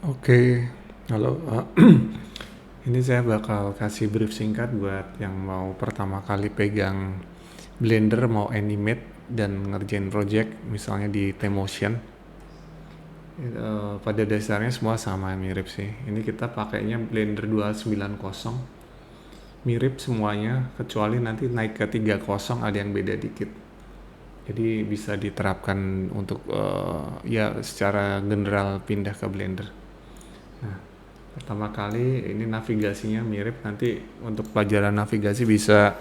Oke, halo. Ini saya bakal kasih brief singkat buat yang mau pertama kali pegang Blender, mau animate dan ngerjain project, misalnya di T-Motion. Pada dasarnya semua sama, mirip sih. Ini kita pakainya Blender 290, mirip semuanya, kecuali nanti naik ke 30 ada yang beda dikit. Jadi bisa diterapkan untuk ya secara general pindah ke Blender. Nah, pertama kali ini navigasinya mirip, nanti untuk pelajaran navigasi bisa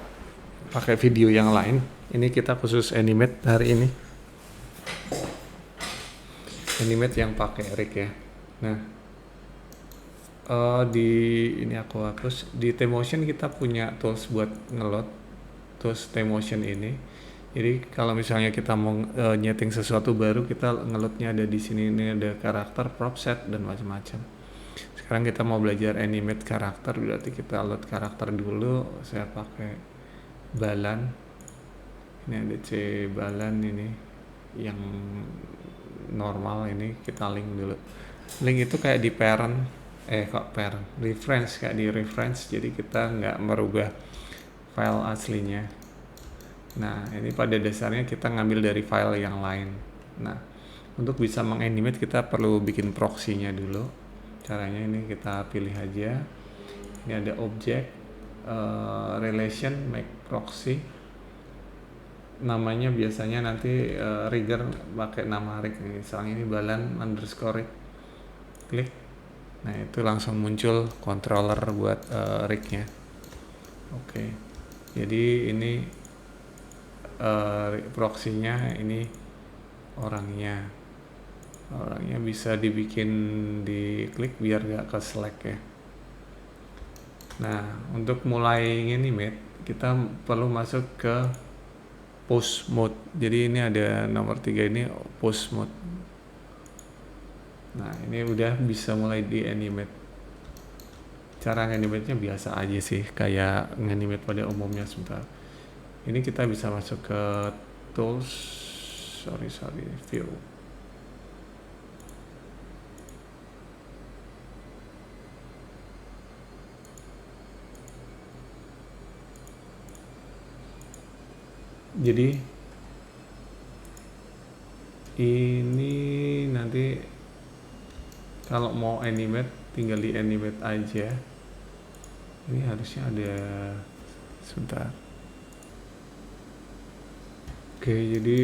pakai video yang lain. Ini kita khusus animate hari ini. Animate yang pakai rig ya. Nah, di ini aku hapus. Di T-Motion kita punya tools buat ngeload, tools T-Motion ini. Jadi kalau misalnya kita mau nyeting sesuatu baru, kita ngeloadnya ada di sini. Ini ada karakter, prop set dan macam-macam. Sekarang kita mau belajar animate karakter, berarti kita load karakter dulu. Saya pakai Balan. Ini ada C Balan ini yang normal, ini kita link dulu. Link itu kayak di reference, kayak di reference, jadi kita nggak merubah file aslinya. Nah, ini pada dasarnya kita ngambil dari file yang lain. Nah, untuk bisa menganimate kita perlu bikin proxy-nya dulu. Caranya ini kita pilih aja. Ini ada object, relation, make proxy. Namanya biasanya nanti rigger pakai nama rig. Misalnya ini balan underscore rig. Klik. Nah, itu langsung muncul controller buat rignya. Oke. Jadi ini proxy-nya, ini orangnya bisa dibikin di klik biar gak ke select ya. Nah, untuk mulai animate kita perlu masuk ke pose mode. Jadi ini ada nomor 3 ini pose mode. Nah, ini udah bisa mulai di animate. Cara nganimate-nya biasa aja sih, kayak nganimate pada umumnya. Sebentar, ini kita bisa masuk ke tools, view. Jadi ini nanti kalau mau animate tinggal di animate aja. Ini harusnya ada, sebentar. Oke, jadi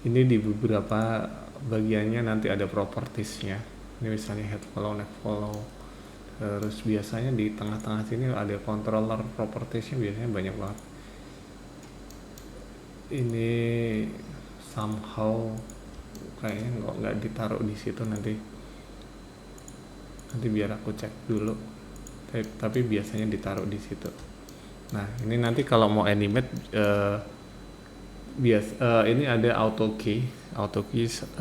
ini di beberapa bagiannya nanti ada propertiesnya. Ini misalnya head follow, neck follow. Terus biasanya di tengah-tengah sini ada controller propertiesnya, biasanya banyak banget. Ini somehow kayaknya nggak ditaruh di situ, nanti biar aku cek dulu. Tapi biasanya ditaruh di situ. Nah, ini nanti kalau mau animate ini ada auto key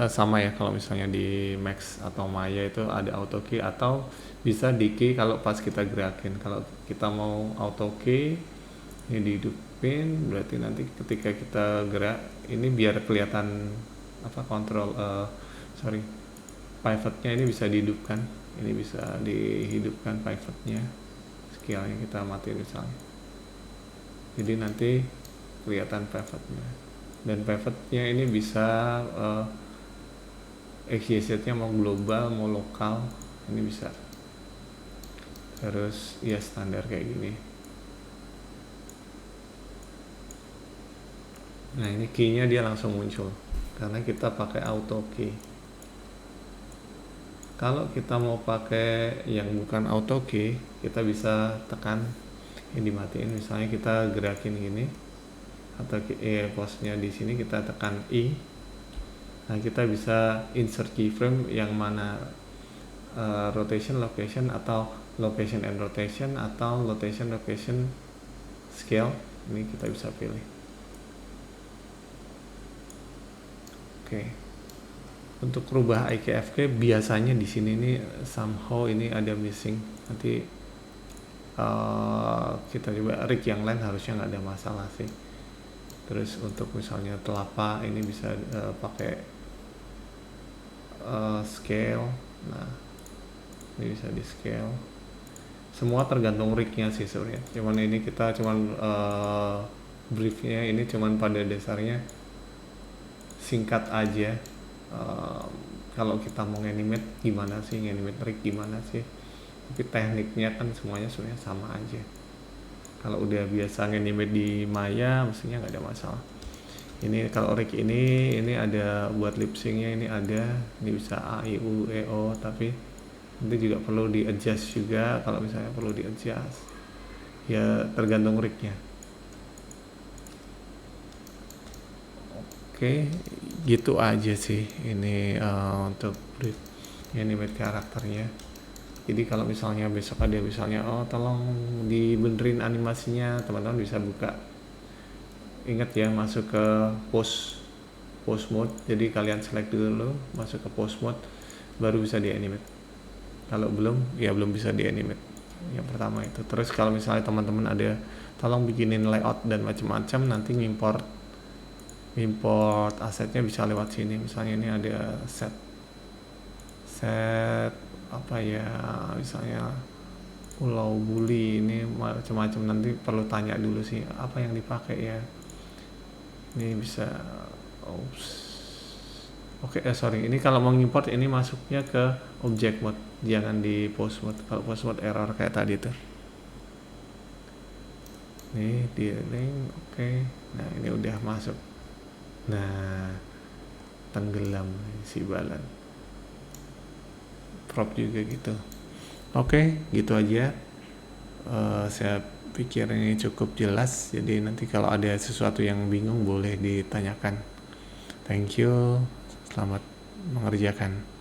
sama ya, kalau misalnya di Max atau Maya itu ada auto key, atau bisa di key kalau pas kita gerakin. Kalau kita mau auto key ini dihidupin, berarti nanti ketika kita gerak ini biar kelihatan pivotnya ini bisa dihidupkan. Ini bisa dihidupkan pivotnya, scale-nya kita matiin misalnya, jadi nanti kelihatan pivotnya. Dan pivotnya ini bisa XYZ-nya mau global mau lokal, ini bisa. Terus ya standar kayak gini. Nah, ini key-nya dia langsung muncul karena kita pakai auto key. Kalau kita mau pakai yang bukan auto key, kita bisa tekan ini dimatiin, misalnya kita gerakin gini, atau pose-nya di sini kita tekan I. Nah, kita bisa insert keyframe yang mana rotation, location, atau location and rotation, atau rotation, location, scale. Ini kita bisa pilih. Oke. Untuk rubah IKFK biasanya di sini nih somehow ini ada missing. Nanti kita coba rig yang lain, harusnya nggak ada masalah sih. Terus untuk misalnya telapak ini bisa pakai scale. Nah, ini bisa di scale. Semua tergantung rignya sih sebenarnya. Cuman ini kita cuman briefnya ini cuman pada dasarnya singkat aja. Kalau kita mau animate gimana sih, animate rig gimana sih, tapi tekniknya kan semuanya sebenarnya sama aja. Kalau udah biasa animate di Maya mestinya nggak ada masalah. Ini kalau rig ini ada buat lip syncnya, ini bisa A I U E O, tapi nanti juga perlu di adjust juga kalau misalnya perlu di adjust, ya tergantung rignya. Oke, gitu aja sih ini untuk brief animate karakternya. Jadi kalau misalnya besok ada misalnya tolong dibenerin animasinya, teman-teman bisa buka. Ingat ya, masuk ke post mode. Jadi kalian select dulu, masuk ke post mode, baru bisa di animate. Kalau belum, ya belum bisa di animate. Yang pertama itu. Terus kalau misalnya teman-teman ada tolong bikinin layout dan macam-macam, nanti import asetnya bisa lewat sini. Misalnya ini ada set apa ya, misalnya Pulau Buli, ini macam-macam, nanti perlu tanya dulu sih apa yang dipakai ya. Ini bisa sorry, ini kalau mau import ini masuknya ke object mode, jangan di post mode. Kalau post mode error kayak tadi tuh. Nih di link, oke. Nah ini udah masuk. Nah, tenggelam si balan. Prop juga gitu. Oke, gitu aja. Saya pikir ini cukup jelas. Jadi nanti kalau ada sesuatu yang bingung boleh ditanyakan. Thank you. Selamat mengerjakan.